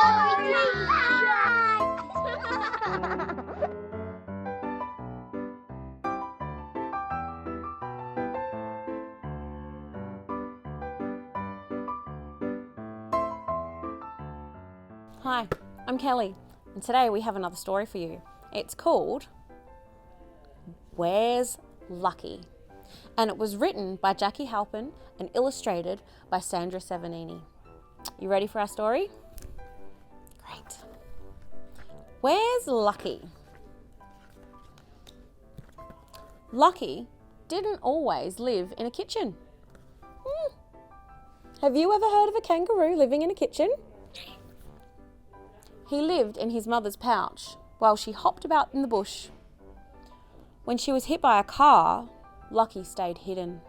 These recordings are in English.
Hi, I'm Kelly, and today we have another story for you. It's called Where's Lucky? And it was written by Jacqui Halpin and illustrated by Sandra Severgnini. You ready for our story? Great. Where's Lucky? Lucky didn't always live in a kitchen. Have you ever heard of a kangaroo living in a kitchen? He lived in his mother's pouch while she hopped about in the bush. When she was hit by a car, Lucky stayed hidden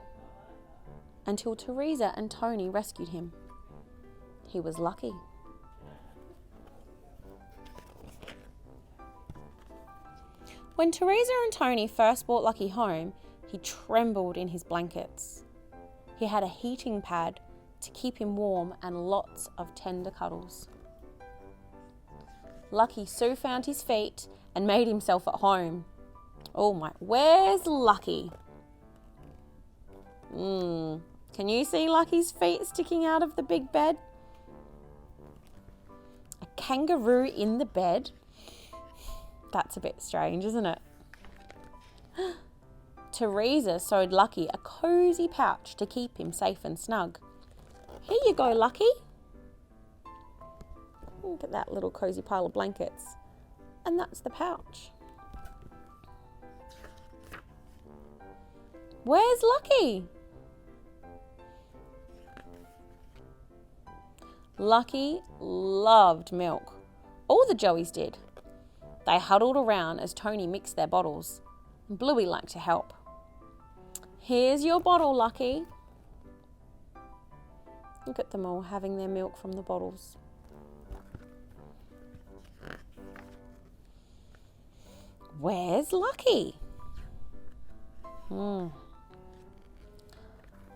until Theresa and Tony rescued him. He was lucky. When Theresa and Tony first brought Lucky home, he trembled in his blankets. He had a heating pad to keep him warm and lots of tender cuddles. Lucky soon found his feet and made himself at home. Oh my, where's Lucky? Can you see Lucky's feet sticking out of the big bed? A kangaroo in the bed? That's a bit strange, isn't it? Theresa sewed Lucky a cozy pouch to keep him safe and snug. Here you go, Lucky. Look at that little cozy pile of blankets. And that's the pouch. Where's Lucky? Lucky loved milk. All the Joeys did. They huddled around as Tony mixed their bottles. And Bluey liked to help. Here's your bottle, Lucky. Look at them all having their milk from the bottles. Where's Lucky?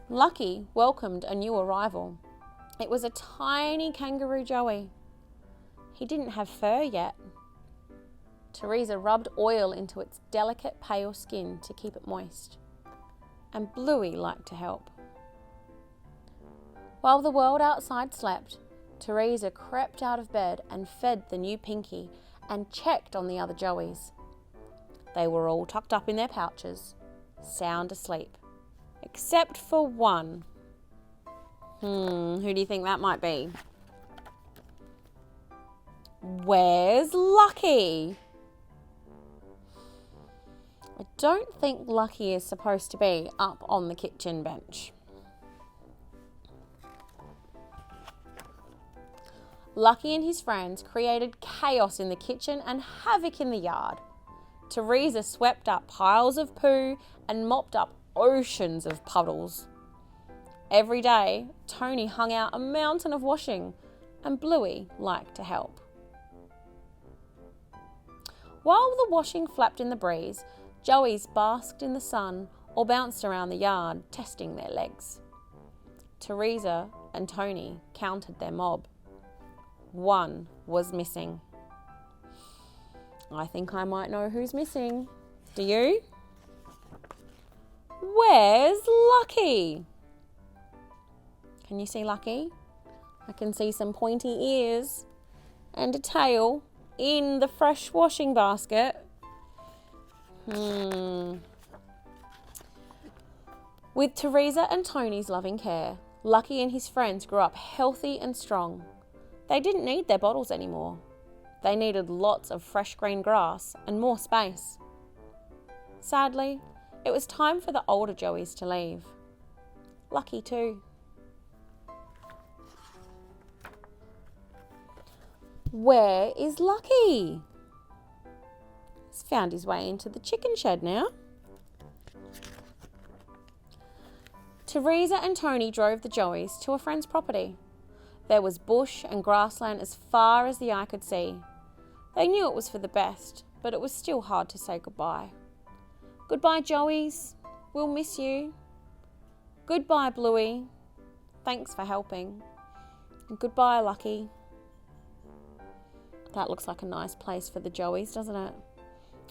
Lucky welcomed a new arrival. It was a tiny kangaroo Joey. He didn't have fur yet. Theresa rubbed oil into its delicate pale skin to keep it moist. And Bluey liked to help. While the world outside slept, Theresa crept out of bed and fed the new Pinky and checked on the other Joeys. They were all tucked up in their pouches, sound asleep, except for one. Who do you think that might be? Where's Lucky? I don't think Lucky is supposed to be up on the kitchen bench. Lucky and his friends created chaos in the kitchen and havoc in the yard. Theresa swept up piles of poo and mopped up oceans of puddles. Every day, Tony hung out a mountain of washing, and Bluey liked to help. While the washing flapped in the breeze, Joeys basked in the sun or bounced around the yard, testing their legs. Theresa and Tony counted their mob. One was missing. I think I might know who's missing. Do you? Where's Lucky? Can you see Lucky? I can see some pointy ears and a tail in the fresh washing basket. With Theresa and Tony's loving care, Lucky and his friends grew up healthy and strong. They didn't need their bottles anymore. They needed lots of fresh green grass and more space. Sadly, it was time for the older Joeys to leave. Lucky too. Where is Lucky? He's found his way into the chicken shed now. Theresa and Tony drove the Joeys to a friend's property. There was bush and grassland as far as the eye could see. They knew it was for the best, but it was still hard to say goodbye. Goodbye, Joeys. We'll miss you. Goodbye, Bluey. Thanks for helping. And goodbye, Lucky. That looks like a nice place for the joeys, doesn't it?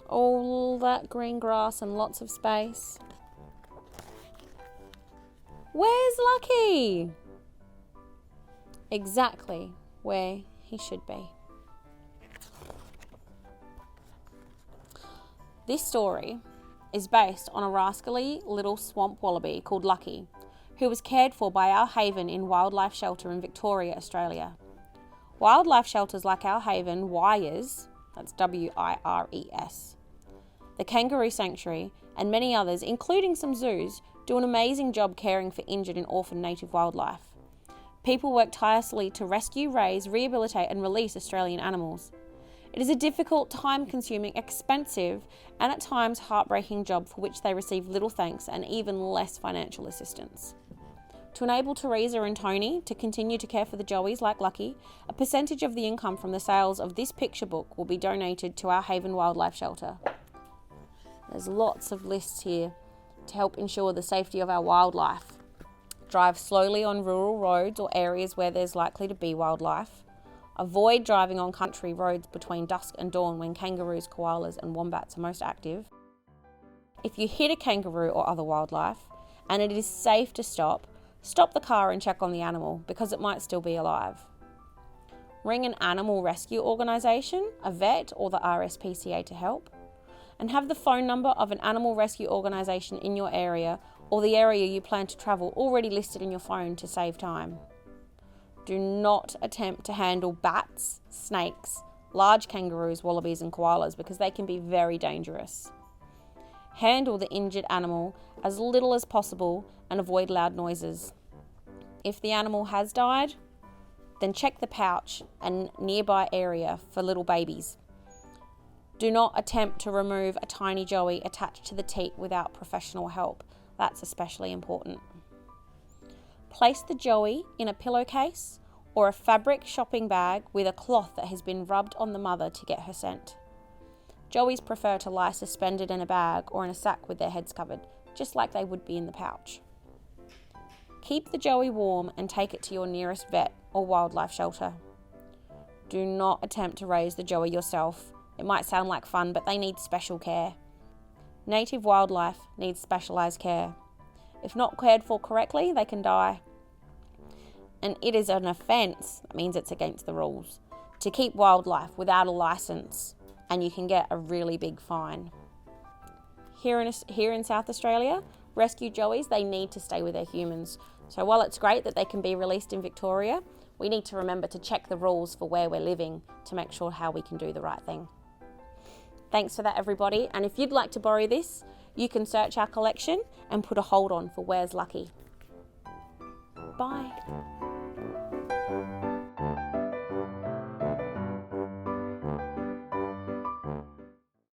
All that green grass and lots of space. Where's Lucky? Exactly where he should be. This story is based on a rascally little swamp wallaby called Lucky, who was cared for by Our Haven in Wildlife Shelter in Victoria, Australia. Wildlife shelters like Our Haven, Wires, that's WIRES, the Kangaroo Sanctuary, and many others, including some zoos, do an amazing job caring for injured and orphaned native wildlife. People work tirelessly to rescue, raise, rehabilitate and release Australian animals. It is a difficult, time-consuming, expensive and at times heartbreaking job for which they receive little thanks and even less financial assistance. To enable Theresa and Tony to continue to care for the joeys like Lucky, a percentage of the income from the sales of this picture book will be donated to Our Haven Wildlife Shelter. There's lots of lists here to help ensure the safety of our wildlife. Drive slowly on rural roads or areas where there's likely to be wildlife. Avoid driving on country roads between dusk and dawn when kangaroos, koalas and wombats are most active. If you hit a kangaroo or other wildlife and it is safe to stop the car and check on the animal because it might still be alive. Ring an animal rescue organisation, a vet or the RSPCA to help. And have the phone number of an animal rescue organisation in your area or the area you plan to travel already listed in your phone to save time. Do not attempt to handle bats, snakes, large kangaroos, wallabies and koalas because they can be very dangerous. Handle the injured animal as little as possible and avoid loud noises. If the animal has died, then check the pouch and nearby area for little babies. Do not attempt to remove a tiny joey attached to the teat without professional help. That's especially important. Place the joey in a pillowcase or a fabric shopping bag with a cloth that has been rubbed on the mother to get her scent. Joeys prefer to lie suspended in a bag or in a sack with their heads covered, just like they would be in the pouch. Keep the joey warm and take it to your nearest vet or wildlife shelter. Do not attempt to raise the joey yourself. It might sound like fun, but they need special care. Native wildlife needs specialised care. If not cared for correctly, they can die. And it is an offence, that means it's against the rules, to keep wildlife without a licence, and you can get a really big fine. Here in South Australia, rescue joeys, they need to stay with their humans. So while it's great that they can be released in Victoria, we need to remember to check the rules for where we're living to make sure how we can do the right thing. Thanks for that, everybody. And if you'd like to borrow this, you can search our collection and put a hold on for Where's Lucky. Bye.